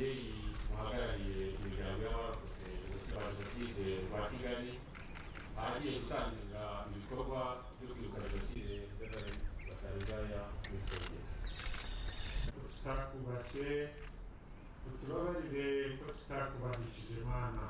ababyeyi muhagarariye imiryango y'abarokotse jenoside rwa Kigali bagiye gutangira ibikorwa byo kwibuka jenoside batarigaya mu isengero. Tutakubashye utubabarire ko tutakubahishije Imana.